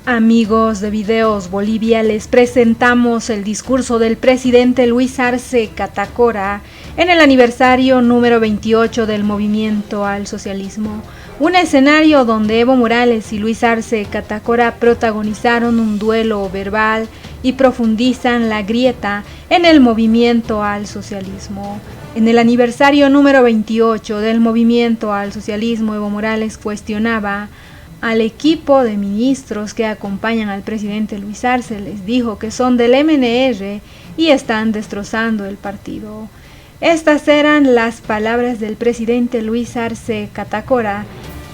Amigos de Videos Bolivia, les presentamos el discurso del presidente Luis Arce Catacora en el aniversario número 28 del Movimiento al Socialismo, un escenario donde Evo Morales y Luis Arce Catacora protagonizaron un duelo verbal y profundizan la grieta en el Movimiento al Socialismo. En el aniversario número 28 del Movimiento al Socialismo, Evo Morales cuestionaba al equipo de ministros que acompañan al presidente Luis Arce, les dijo que son del MNR y están destrozando el partido. Estas eran las palabras del presidente Luis Arce Catacora,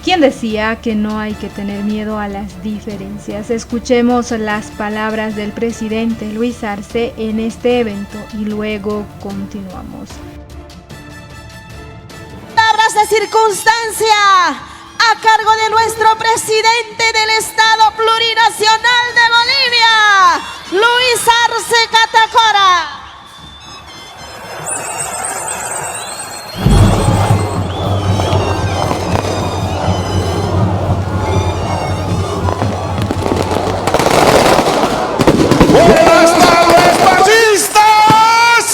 quien decía que no hay que tener miedo a las diferencias. Escuchemos las palabras del presidente Luis Arce en este evento y luego continuamos. Palabras de circunstancia a cargo de nuestro presidente del Estado Plurinacional de Bolivia, Luis Arce Catacora. ¡Buenas tardes, fascistas!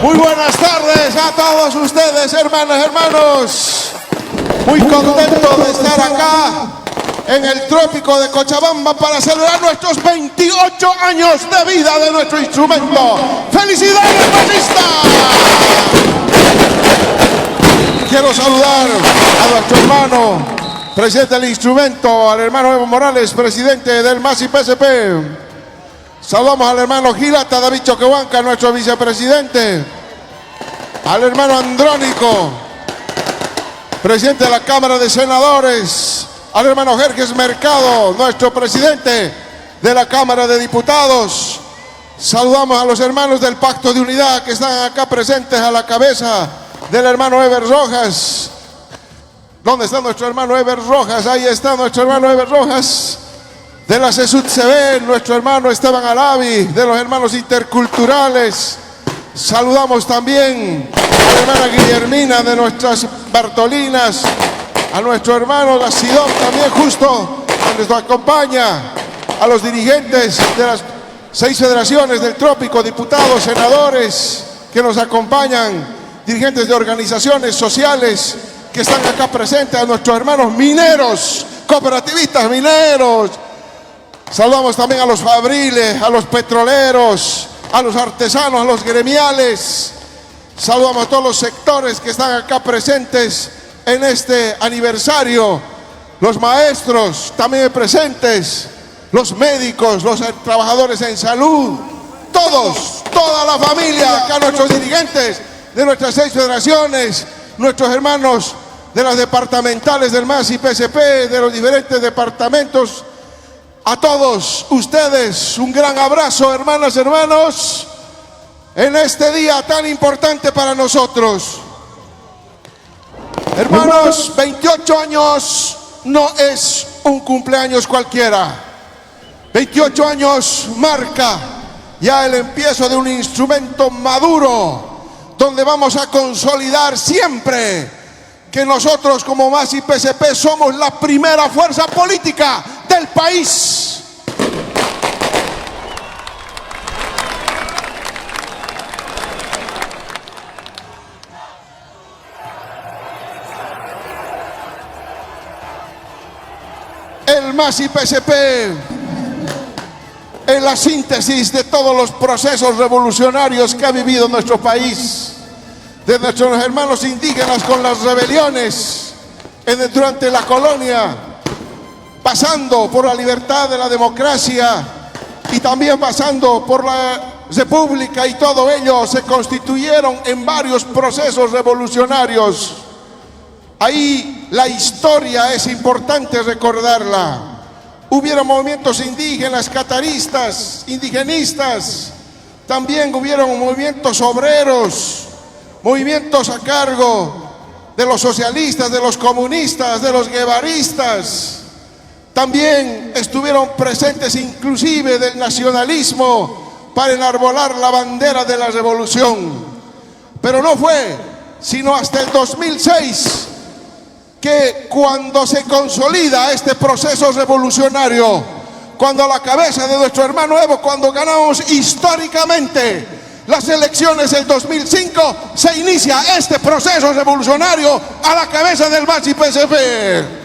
Muy buenas tardes a todos ustedes, hermanos. Muy contento de estar acá en el trópico de Cochabamba para celebrar nuestros 28 años de vida de nuestro instrumento. ¡Felicidades, fascistas! Quiero saludar a nuestro hermano, presidente del instrumento, al hermano Evo Morales, presidente del MAS y PSP. Saludamos al hermano Gilata David Choquehuanca, nuestro vicepresidente. Al hermano Andrónico, presidente de la Cámara de Senadores. Al hermano Jerjes Mercado, nuestro presidente de la Cámara de Diputados. Saludamos a los hermanos del Pacto de Unidad que están acá presentes a la cabeza del hermano Eber Rojas. ¿Dónde está nuestro hermano Eber Rojas? Ahí está nuestro hermano Eber Rojas. De la CESUD-CB, nuestro hermano Esteban Arabi, de los hermanos interculturales. Saludamos también a la hermana Guillermina de nuestras Bartolinas, a nuestro hermano la Sidón también justo, que nos acompaña, a los dirigentes de las 6 federaciones del Trópico, diputados, senadores que nos acompañan, dirigentes de organizaciones sociales que están acá presentes, a nuestros hermanos mineros, cooperativistas mineros. Saludamos también a los fabriles, a los petroleros, a los artesanos, a los gremiales. Saludamos a todos los sectores que están acá presentes en este aniversario. Los maestros también presentes, los médicos, los trabajadores en salud, todos, toda la familia, acá nuestros dirigentes de nuestras 6 federaciones, nuestros hermanos de las departamentales del MAS y PSP, de los diferentes departamentos. A todos ustedes un gran abrazo, hermanas, hermanos, en este día tan importante para nosotros. Hermanos, 28 años no es un cumpleaños cualquiera. 28 años marca ya el empiezo de un instrumento maduro, donde vamos a consolidar siempre que nosotros como MAS y PSP somos la primera fuerza política del país. El MAS y PSP es la síntesis de todos los procesos revolucionarios que ha vivido nuestro país, de nuestros hermanos indígenas con las rebeliones durante la colonia, pasando por la libertad de la democracia y también pasando por la república, y todo ello se constituyeron en varios procesos revolucionarios. Ahí la historia es importante recordarla. Hubieron movimientos indígenas, cataristas, indigenistas, también hubieron movimientos obreros, movimientos a cargo de los socialistas, de los comunistas, de los guevaristas. También estuvieron presentes inclusive del nacionalismo para enarbolar la bandera de la revolución. Pero no fue sino hasta el 2006 que cuando se consolida este proceso revolucionario, cuando a la cabeza de nuestro hermano Evo, cuando ganamos históricamente las elecciones del 2005, se inicia este proceso revolucionario a la cabeza del MAS y PSP.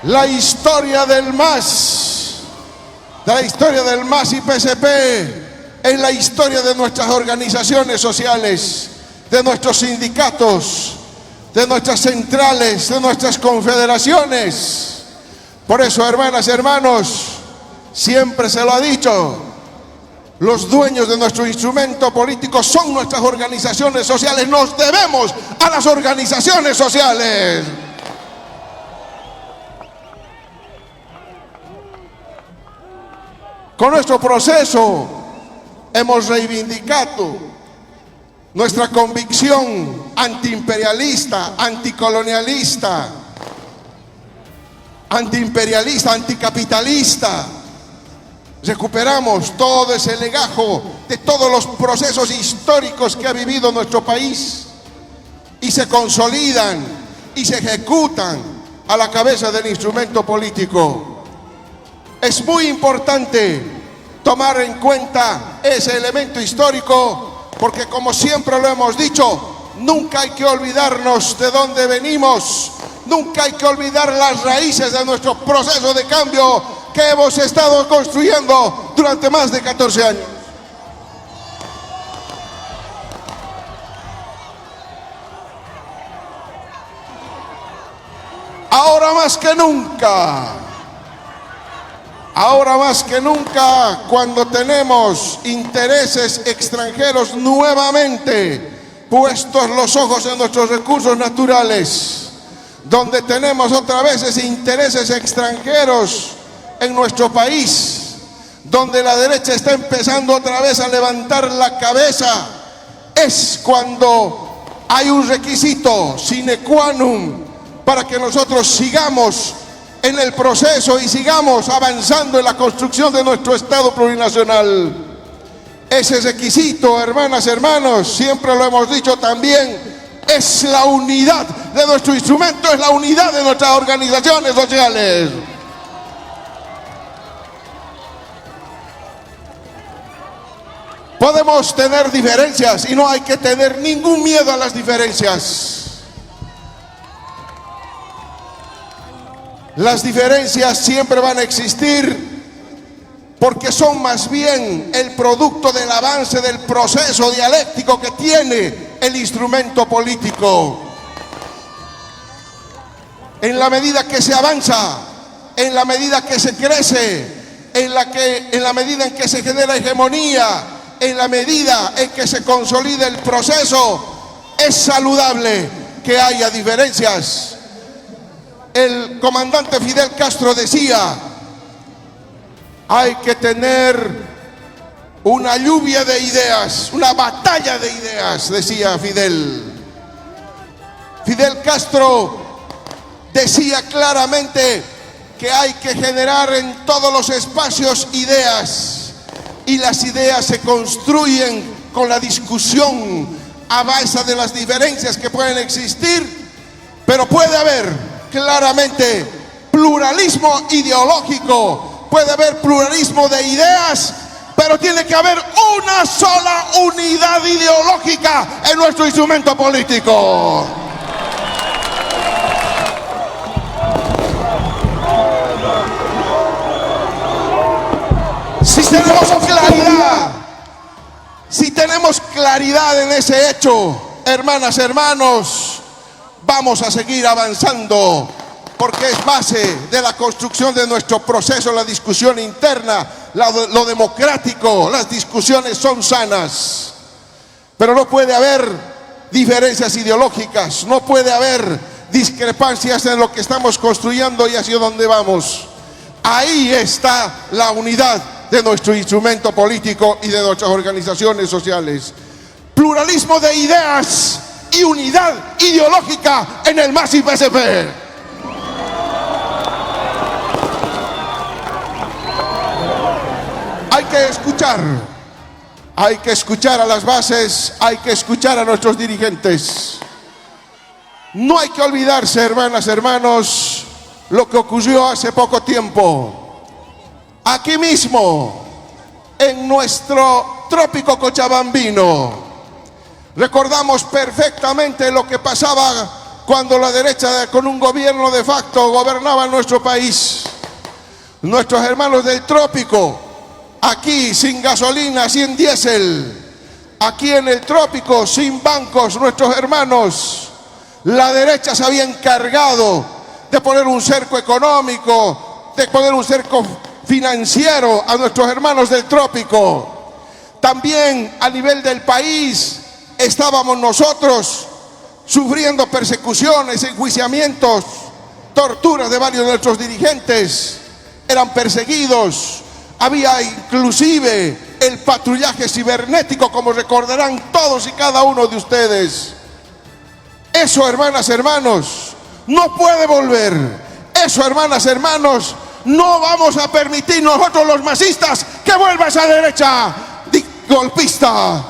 La historia del MAS, y PSP, es la historia de nuestras organizaciones sociales, de nuestros sindicatos, de nuestras centrales, de nuestras confederaciones. Por eso, hermanas, hermanos, siempre se lo ha dicho, los dueños de nuestro instrumento político son nuestras organizaciones sociales. Nos debemos a las organizaciones sociales. Con nuestro proceso hemos reivindicado nuestra convicción antiimperialista, anticolonialista, anticapitalista. Recuperamos todo ese legajo de todos los procesos históricos que ha vivido nuestro país y se consolidan y se ejecutan a la cabeza del instrumento político. Es muy importante tomar en cuenta ese elemento histórico porque, como siempre lo hemos dicho, nunca hay que olvidarnos de dónde venimos, nunca hay que olvidar las raíces de nuestro proceso de cambio que hemos estado construyendo durante más de 14 años. Ahora más que nunca, cuando tenemos intereses extranjeros nuevamente puestos los ojos en nuestros recursos naturales, donde tenemos otra vez esos intereses extranjeros en nuestro país, donde la derecha está empezando otra vez a levantar la cabeza, es cuando hay un requisito sine qua non para que nosotros sigamos en el proceso y sigamos avanzando en la construcción de nuestro Estado plurinacional. Ese requisito, hermanas, hermanos, siempre lo hemos dicho también, es la unidad de nuestro instrumento, es la unidad de nuestras organizaciones sociales. Podemos tener diferencias y no hay que tener ningún miedo a las diferencias. Las diferencias siempre van a existir porque son más bien el producto del avance del proceso dialéctico que tiene el instrumento político. En la medida que se avanza, en la medida que se crece, en la medida en que se genera hegemonía, en la medida en que se consolida el proceso, es saludable que haya diferencias. El comandante Fidel Castro decía, hay que tener una lluvia de ideas, una batalla de ideas, decía Fidel. Fidel Castro decía claramente que hay que generar en todos los espacios ideas, y las ideas se construyen con la discusión a base de las diferencias que pueden existir, pero puede haber claramente pluralismo ideológico, puede haber pluralismo de ideas, pero tiene que haber una sola unidad ideológica en nuestro instrumento político. Si tenemos claridad en ese hecho, hermanas, hermanos, vamos a seguir avanzando, porque es base de la construcción de nuestro proceso, la discusión interna, lo democrático. Las discusiones son sanas, pero no puede haber diferencias ideológicas, no puede haber discrepancias en lo que estamos construyendo y hacia dónde vamos. Ahí está la unidad de nuestro instrumento político y de nuestras organizaciones sociales. Pluralismo de ideas y unidad ideológica en el MAS-PSP. Hay que escuchar a las bases, hay que escuchar a nuestros dirigentes. No hay que olvidarse, hermanas, hermanos, lo que ocurrió hace poco tiempo. Aquí mismo, en nuestro trópico cochabambino, recordamos perfectamente lo que pasaba cuando la derecha con un gobierno de facto gobernaba nuestro país. Nuestros hermanos del trópico, aquí sin gasolina, sin diésel, aquí en el trópico sin bancos, nuestros hermanos, la derecha se había encargado de poner un cerco económico, de poner un cerco financiero a nuestros hermanos del trópico. También a nivel del país estábamos nosotros sufriendo persecuciones, enjuiciamientos, torturas de varios de nuestros dirigentes. Eran perseguidos. Había inclusive el patrullaje cibernético, como recordarán todos y cada uno de ustedes. Eso, hermanas, hermanos, no puede volver. Eso, hermanas, hermanos, no vamos a permitir nosotros los masistas que vuelva esa derecha golpista.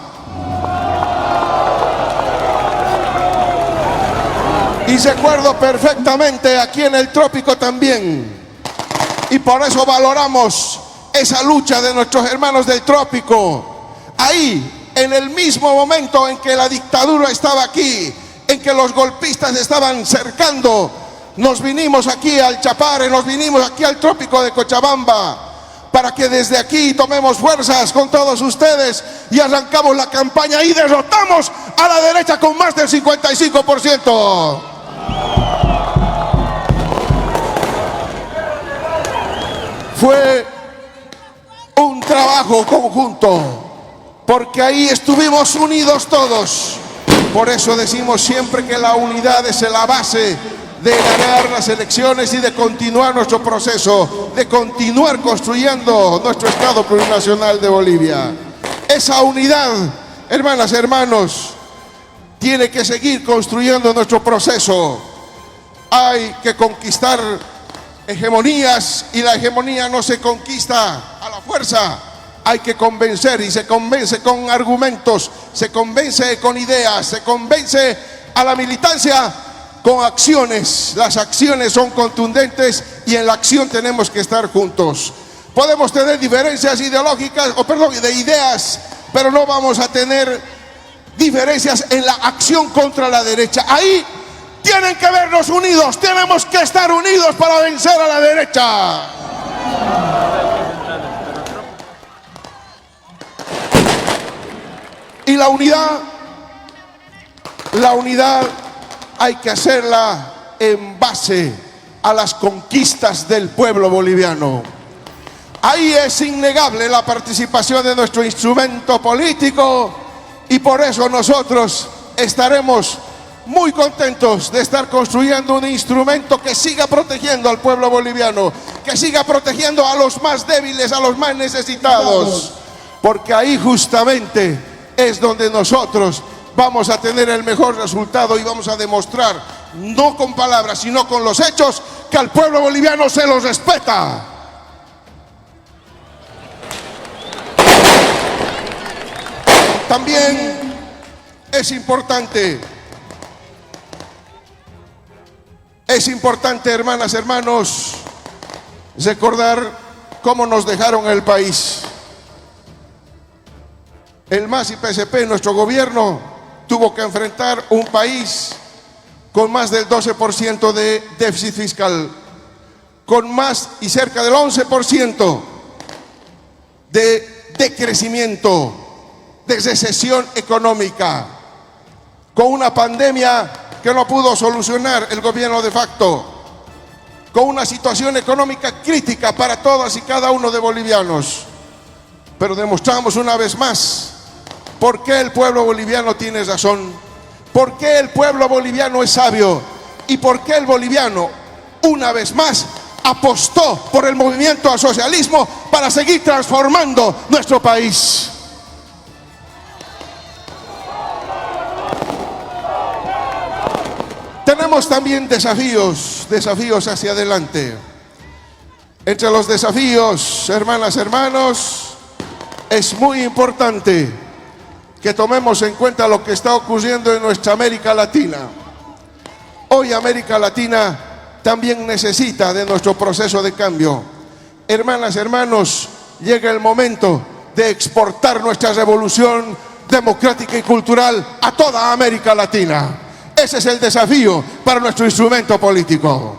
Y recuerdo perfectamente aquí en el trópico también. Y por eso valoramos esa lucha de nuestros hermanos del trópico. Ahí, en el mismo momento en que la dictadura estaba aquí, en que los golpistas estaban cercando, nos vinimos aquí al Chapare, nos vinimos aquí al trópico de Cochabamba, para que desde aquí tomemos fuerzas con todos ustedes y arrancamos la campaña y derrotamos a la derecha con más del 55%. Fue un trabajo conjunto, porque ahí estuvimos unidos todos. Por eso decimos siempre que la unidad es la base de ganar las elecciones y de continuar nuestro proceso, de continuar construyendo nuestro Estado plurinacional de Bolivia. Esa unidad, hermanas, hermanos, tiene que seguir construyendo nuestro proceso. Hay que conquistar hegemonías y la hegemonía no se conquista a la fuerza. Hay que convencer y se convence con argumentos, se convence con ideas, se convence a la militancia con acciones. Las acciones son contundentes y en la acción tenemos que estar juntos. Podemos tener diferencias ideológicas, de ideas, pero no vamos a tener diferencias en la acción contra la derecha. Ahí tienen que vernos unidos, tenemos que estar unidos para vencer a la derecha. Y la unidad hay que hacerla en base a las conquistas del pueblo boliviano. Ahí es innegable la participación de nuestro instrumento político y por eso nosotros estaremos muy contentos de estar construyendo un instrumento que siga protegiendo al pueblo boliviano, que siga protegiendo a los más débiles, a los más necesitados, porque ahí justamente es donde nosotros vamos a tener el mejor resultado y vamos a demostrar, no con palabras, sino con los hechos, que al pueblo boliviano se los respeta. También es importante, hermanas, hermanos, recordar cómo nos dejaron el país. El MAS y PSP, nuestro gobierno, tuvo que enfrentar un país con más del 12% de déficit fiscal, con más y cerca del 11% de decrecimiento, de recesión económica, con una pandemia que no pudo solucionar el gobierno de facto, con una situación económica crítica para todas y cada uno de bolivianos. Pero demostramos una vez más por qué el pueblo boliviano tiene razón, por qué el pueblo boliviano es sabio y por qué el boliviano, una vez más, apostó por el movimiento al socialismo para seguir transformando nuestro país. tenemos también desafíos hacia adelante. Entre los desafíos, hermanas, hermanos, es muy importante que tomemos en cuenta lo que está ocurriendo en nuestra América Latina. Hoy América Latina también necesita de nuestro proceso de cambio. Hermanas, hermanos, llega el momento de exportar nuestra revolución democrática y cultural a toda América Latina. Ese es el desafío para nuestro instrumento político.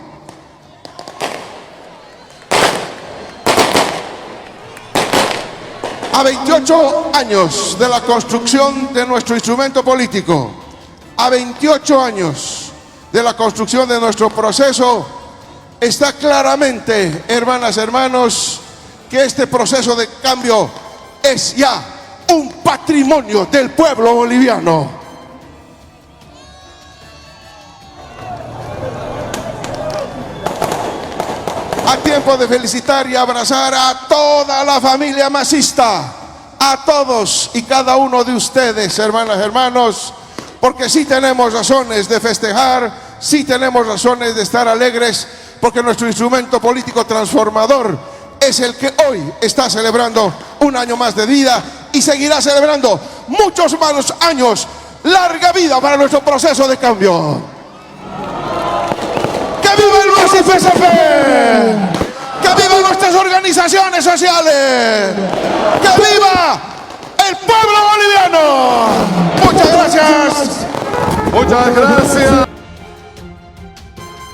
A 28 años de la construcción de nuestro instrumento político, a 28 años de la construcción de nuestro proceso, está claramente, hermanas, hermanos, que este proceso de cambio es ya un patrimonio del pueblo boliviano. A tiempo de felicitar y abrazar a toda la familia masista, a todos y cada uno de ustedes, hermanas, hermanos, porque sí tenemos razones de festejar, sí tenemos razones de estar alegres, porque nuestro instrumento político transformador es el que hoy está celebrando un año más de vida y seguirá celebrando muchos más años. Larga vida para nuestro proceso de cambio. ¡Que viva el MAS-PSP! ¡Que vivan nuestras organizaciones sociales! ¡Que viva el pueblo boliviano! Muchas gracias. Muchas gracias.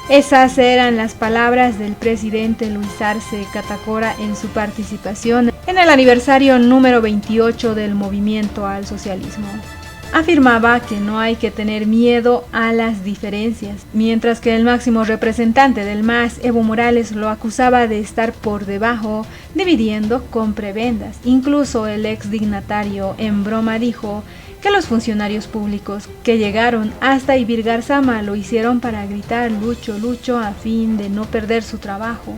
Esas eran las palabras del presidente Luis Arce Catacora en su participación en el aniversario número 28 del movimiento al socialismo. Afirmaba que no hay que tener miedo a las diferencias, mientras que el máximo representante del MAS, Evo Morales, lo acusaba de estar por debajo, dividiendo con prebendas. Incluso el exdignatario en broma dijo que los funcionarios públicos que llegaron hasta Ibirgarzama lo hicieron para gritar "Lucho, Lucho" a fin de no perder su trabajo.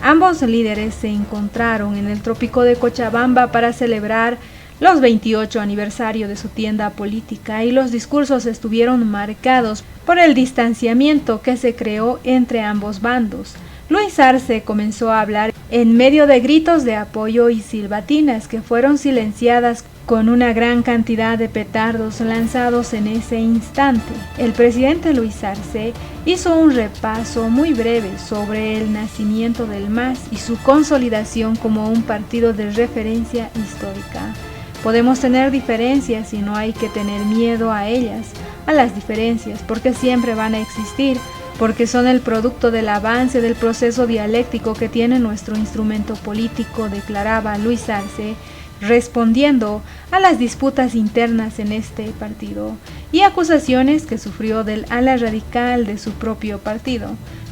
Ambos líderes se encontraron en el trópico de Cochabamba para celebrar los 28 aniversario de su tienda política, y los discursos estuvieron marcados por el distanciamiento que se creó entre ambos bandos. Luis Arce comenzó a hablar en medio de gritos de apoyo y silbatinas que fueron silenciadas con una gran cantidad de petardos lanzados en ese instante. El presidente Luis Arce hizo un repaso muy breve sobre el nacimiento del MAS y su consolidación como un partido de referencia histórica. Podemos tener diferencias y no hay que tener miedo a ellas, a las diferencias, porque siempre van a existir, porque son el producto del avance del proceso dialéctico que tiene nuestro instrumento político, declaraba Luis Arce, respondiendo a las disputas internas en este partido y acusaciones que sufrió del ala radical de su propio partido.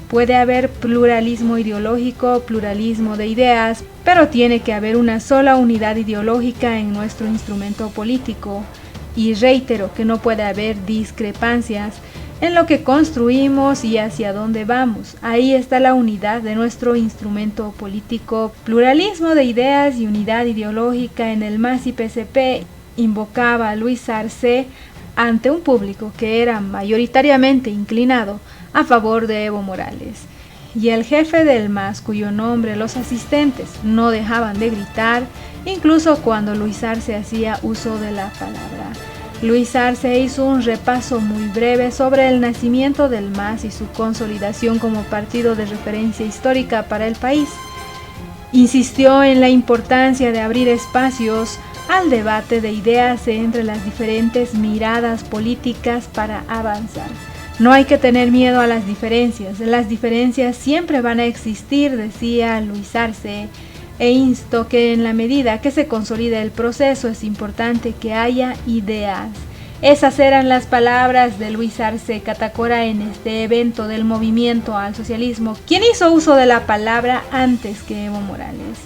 Puede haber pluralismo ideológico, pluralismo de ideas, pero tiene que haber una sola unidad ideológica en nuestro instrumento político. Y reitero que no puede haber discrepancias en lo que construimos y hacia dónde vamos. Ahí está la unidad de nuestro instrumento político, pluralismo de ideas y unidad ideológica en el MAS y PSP, invocaba Luis Arce ante un público que era mayoritariamente inclinado a favor de Evo Morales. Y el jefe del MAS, cuyo nombre los asistentes no dejaban de gritar, incluso cuando Luis Arce hacía uso de la palabra. Luis Arce hizo un repaso muy breve sobre el nacimiento del MAS y su consolidación como partido de referencia histórica para el país. Insistió en la importancia de abrir espacios al debate de ideas entre las diferentes miradas políticas para avanzar. No hay que tener miedo a las diferencias siempre van a existir, decía Luis Arce, e instó que en la medida que se consolida el proceso es importante que haya ideas. Esas eran las palabras de Luis Arce Catacora en este evento del movimiento al socialismo, quien hizo uso de la palabra antes que Evo Morales.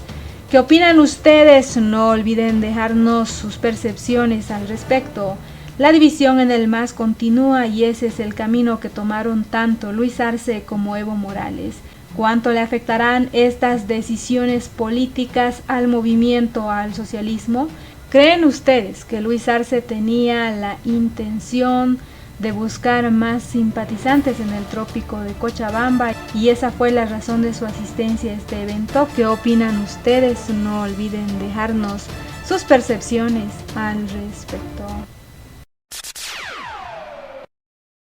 ¿Qué opinan ustedes? No olviden dejarnos sus percepciones al respecto. La división en el MAS continúa y ese es el camino que tomaron tanto Luis Arce como Evo Morales. ¿Cuánto le afectarán estas decisiones políticas al movimiento al socialismo? ¿Creen ustedes que Luis Arce tenía la intención de buscar más simpatizantes en el trópico de Cochabamba, y esa fue la razón de su asistencia a este evento. ¿Qué opinan ustedes? No olviden dejarnos sus percepciones al respecto.